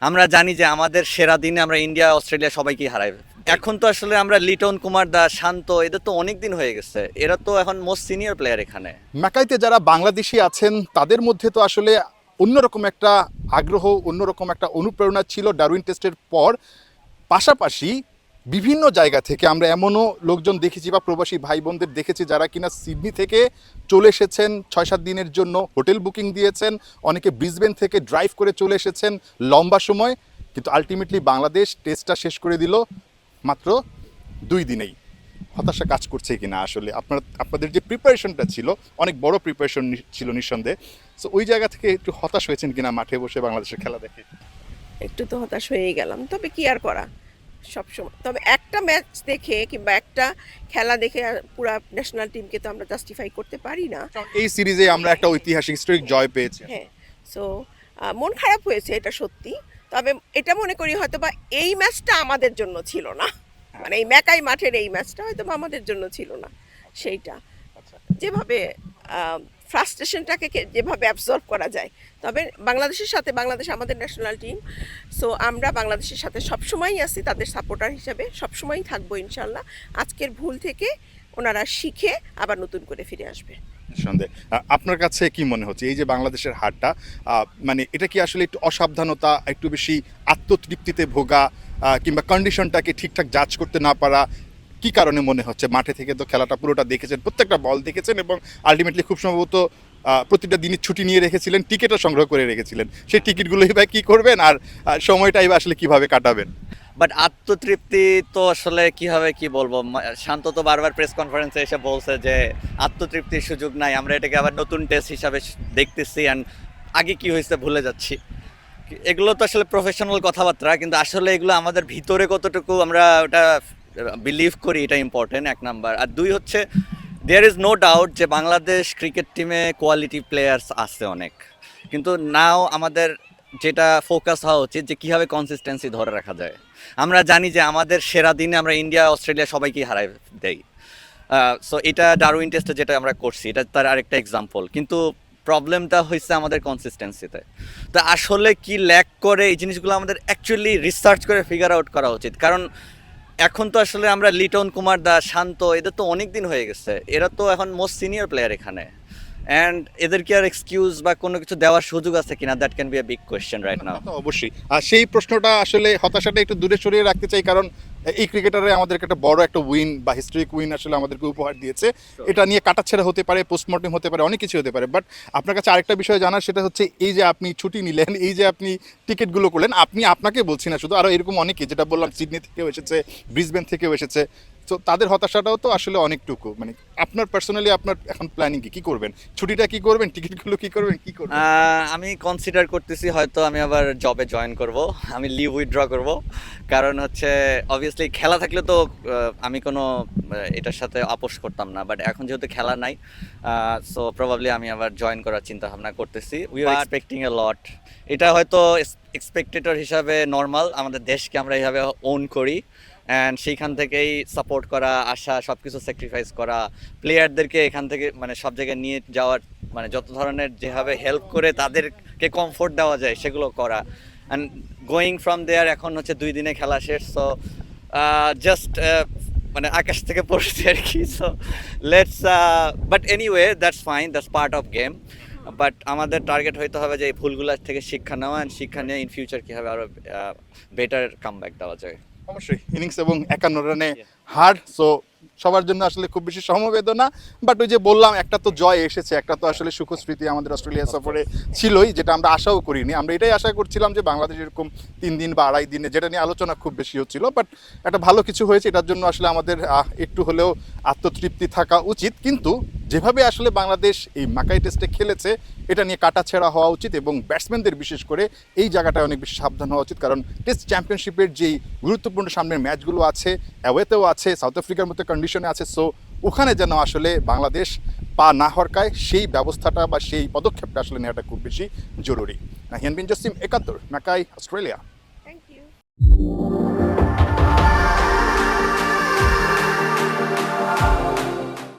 আমরা জানি যে আমাদের সেরা দিনে আমরা ইন্ডিয়া অস্ট্রেলিয়া সবাইকে হারাই। এখন তো আসলে আমরা লিটন কুমার দাস, শান্ত, এদের তো অনেক দিন হয়ে গেছে, এরা তো এখন মোস্ট সিনিয়র প্লেয়ার এখানে। ম্যাকাইতে যারা বাংলাদেশি আছেন তাদের মধ্যে তো আসলে অন্যরকম একটা আগ্রহ, অন্যরকম একটা অনুপ্রেরণা ছিল ডারউইন টেস্টের পর। পাশাপাশি বিভিন্ন জায়গা থেকে আমরা এমনও লোকজন দেখেছি বা প্রবাসী ভাই বোনদের দেখেছি যারা কিনা সিডনি থেকে চলে এসেছেন 6-7 দিনের জন্য, হোটেল বুকিং দিয়েছেন, অনেকে ব্রিসবেন থেকে ড্রাইভ করে চলে এসেছেন লম্বা সময়, কিন্তু আলটিমেটলি বাংলাদেশ টেস্টটা শেষ করে দিল মাত্র 2 দিনেই। হতাশা কাজ করছে কিনা আসলে আপনাদের যে প্রিপারেশনটা ছিল, অনেক বড় প্রিপারেশন ছিল নিঃসন্দেহে, সো ওই জায়গা থেকে একটু হতাশ হয়েছেন কিনা মাঠে বসে বাংলাদেশের খেলা দেখে? একটু তো হতাশ হয়েই গেলাম, তবে কি আর করা, সবসময় তবে একটা ম্যাচ দেখে কিংবা একটা খেলা দেখে আর পুরা ন্যাশনাল টিমকে তো আমরা জাস্টিফাই করতে পারি না। এই সিরিজে আমরা একটা ঐতিহাসিক হিস্টোরিক জয় পেয়েছি। হ্যাঁ, সো মন খারাপ হয়েছে, এটা সত্যি। তবে এটা মনে করি হয়তো বা এই ম্যাচটা আমাদের জন্য ছিল না, মানে এই ম্যাকাই মাঠের এই ম্যাচটা হয়তো বা আমাদের জন্য ছিল না। সেইটা যেভাবে ফ্রাস্ট্রেশনটাকে যেভাবে অ্যাবজর্ব করা যায়। তবে বাংলাদেশের সাথে, বাংলাদেশ আমাদের ন্যাশনাল টিম, সো আমরা বাংলাদেশের সাথে সবসময়ই আছি, তাদের সাপোর্টার হিসাবে সবসময়ই থাকবো ইনশাল্লাহ। আজকের ভুল থেকে ওনারা শিখে আবার নতুন করে ফিরে আসবে। নিঃসন্দেহে। আপনার কাছে কি মনে হচ্ছে এই যে বাংলাদেশের হারটা, মানে এটা কি আসলে একটু অসাবধানতা, একটু বেশি আত্মতৃপ্তিতে ভোগা, কিংবা কন্ডিশনটাকে ঠিকঠাক জাজ করতে না পারা, কি কারণে মনে হচ্ছে? মাঠে থেকে তো খেলাটা পুরোটা দেখেছেন, প্রত্যেকটা বল দেখেছেন এবং আলটিমেটলি খুব সম্ভবত প্রতিটা দিনই ছুটি নিয়ে রেখেছিলেন, টিকিটও সংগ্রহ করে রেখেছিলেন। সেই টিকিটগুলোই বা কী করবেন, আর সময়টাই বা আসলে কীভাবে কাটাবেন? বাট আত্মতৃপ্তি তো আসলে কিভাবে কি বলবো, শান্ত তো বারবার প্রেস কনফারেন্সে এসে বলছে যে আত্মতৃপ্তির সুযোগ নাই, আমরা এটাকে আবার নতুন টেস্ট হিসাবে দেখতেছি অ্যান্ড আগে কি হয়েছে ভুলে যাচ্ছি। এগুলো তো আসলে প্রফেশনাল কথাবার্তা, কিন্তু আসলে এগুলো আমাদের ভিতরে কতটুকু আমরা ওটা বিলিভ করি, এটা ইম্পর্টেন্ট, এক নাম্বার। আর দুই হচ্ছে, দেয়ার ইজ নো ডাউট যে বাংলাদেশ ক্রিকেট টিমে কোয়ালিটি প্লেয়ার্স আছে অনেক, কিন্তু নাও আমাদের যেটা ফোকাস হওয়া উচিত যে কীভাবে কনসিস্টেন্সি ধরে রাখা যায়। আমরা জানি যে আমাদের সেরা দিনে আমরা ইন্ডিয়া অস্ট্রেলিয়া সবাইকে হারাই দেই। সো এটা ডারউইন টেস্টে যেটা আমরা করছি এটা তার আরেকটা এক্সাম্পল, কিন্তু প্রবলেমটা হয়েছে আমাদের কনসিস্টেন্সিতে। তো আসলে কি ল্যাক করে এই জিনিসগুলো আমাদের অ্যাকচুয়ালি রিসার্চ করে ফিগার আউট করা উচিত। কারণ এখন তো আসলে আমরা লিটন কুমার দাস, শান্ত, এদের তো অনেক দিন হয়ে গেছে, এরা তো এখন মোস্ট সিনিয়র প্লেয়ার এখানে, অ্যান্ড এদেরকে আর এক্সকিউজ বা কোনো কিছু দেওয়ার সুযোগ আছে কিনা, that can be a big question right now. তো অবশ্যই, আর সেই প্রশ্নটা আসলে হতাশাটা একটু দূরে সরিয়ে রাখতে চাই, কারণ এই ক্রিকেটারে আমাদেরকে একটা বড় একটা উইন বা হিস্ট্রিক উইন আসলে আমাদেরকে উপহার দিয়েছে। এটা নিয়ে কাটাছেড়া হতে পারে, পোস্টমর্টেম হতে পারে, অনেক কিছু হতে পারে, বাট আপনার কাছে আরেকটা বিষয় জানার, সেটা হচ্ছে এই যে আপনি ছুটি নিলেন, এই যে আপনি টিকিটগুলো করলেন, আপনাকে বলছি না শুধু, আরও এরকম অনেকে, যেটা বললাম সিডনি থেকেও এসেছে, ব্রিসবেন থেকেও এসেছে, তো তাদের হতাশাটাও তো আসলে অনেকটুকু। মানে আপনার পার্সোনালি আপনার এখন প্ল্যানিং কি করবেন? ছুটিটা কি করবেন, টিকিটগুলো কি করবেন, কি করবেন? আমি কনসিডার করতেছি হয়তো আমি আবার জবে জয়েন করব, আমি লিভ উইথড্র করব। কারণ হচ্ছে অবভিয়াসলি খেলা থাকলে তো আমি কোনো এটার সাথে আপোষ করতাম না, বাট এখন যেহেতু খেলা নাই, সো প্রবাবলি আমি আবার জয়েন করার চিন্তা ভাবনা করতেছি। উই আর এক্সপেক্টিং এ লট। এটা হয়তো এক্সপেক্টেটর হিসাবে নর্মাল, আমাদের দেশকে আমরা এইভাবে ওন করি, অ্যান্ড সেইখান থেকেই সাপোর্ট করা, আসা, সব কিছু স্যাক্রিফাইস করা, প্লেয়ারদেরকে এখান থেকে মানে সব জায়গায় নিয়ে যাওয়ার, মানে যত ধরনের যেভাবে হেল্প করে তাদেরকে কমফোর্ট দেওয়া যায় সেগুলো করা, অ্যান্ড গোয়িং ফ্রম দেয়ার। এখন হচ্ছে 2 দিনে খেলা শেষ, সো জাস্ট মানে আকাশ থেকে পড়েছে আর কি। So let's, but anyway that's fine, that's part of game. But আমাদের টার্গেট হইতে হবে যে এই ভুলগুলোর থেকে শিক্ষা নেওয়া, অ্যান্ড শিক্ষা নিয়ে ইন ফিউচার কীভাবে আরও বেটার কামব্যাক দেওয়া যায়। অবশ্যই ইনিংস এবং 51 রানে হার, সো সবার জন্য আসলে খুব বেশি সমবেদনা, বাট ওই যে বললাম, একটা তো জয় এসেছে, একটা তো আসলে সুখস্মৃতি আমাদের অস্ট্রেলিয়া সফরে ছিলই, যেটা আমরা আশাও করিনি। আমরা এটাই আশা করছিলাম যে বাংলাদেশ এরকম 3 দিন বা 2.5 দিনে, যেটা নিয়ে আলোচনা খুব বেশি হচ্ছিল, বাট একটা ভালো কিছু হয়েছে, এটার জন্য আসলে আমাদের একটু হলেও আত্মতৃপ্তি থাকা উচিত। কিন্তু যেভাবে আসলে বাংলাদেশ এই মাকাই টেস্টে খেলেছে, এটা নিয়ে কাটাছেঁড়া হওয়া উচিত এবং ব্যাটসম্যানদের বিশেষ করে এই জায়গাটায় অনেক বেশি সাবধান হওয়া উচিত, কারণ টেস্ট চ্যাম্পিয়নশিপের যেই গুরুত্বপূর্ণ সামনের ম্যাচগুলো আছে, অ্যাওয়েতেও আছে, সাউথ আফ্রিকার মতো কন্ডিশনে আছে, সো ওখানে যেন আসলে বাংলাদেশ পা না হরকায়, সেই ব্যবস্থাটা বা সেই পদক্ষেপটা আসলে নেওয়াটা খুব বেশি জরুরি। হিয়ান বিন জসিম, 71, মাকাই, অস্ট্রেলিয়া। Thank you.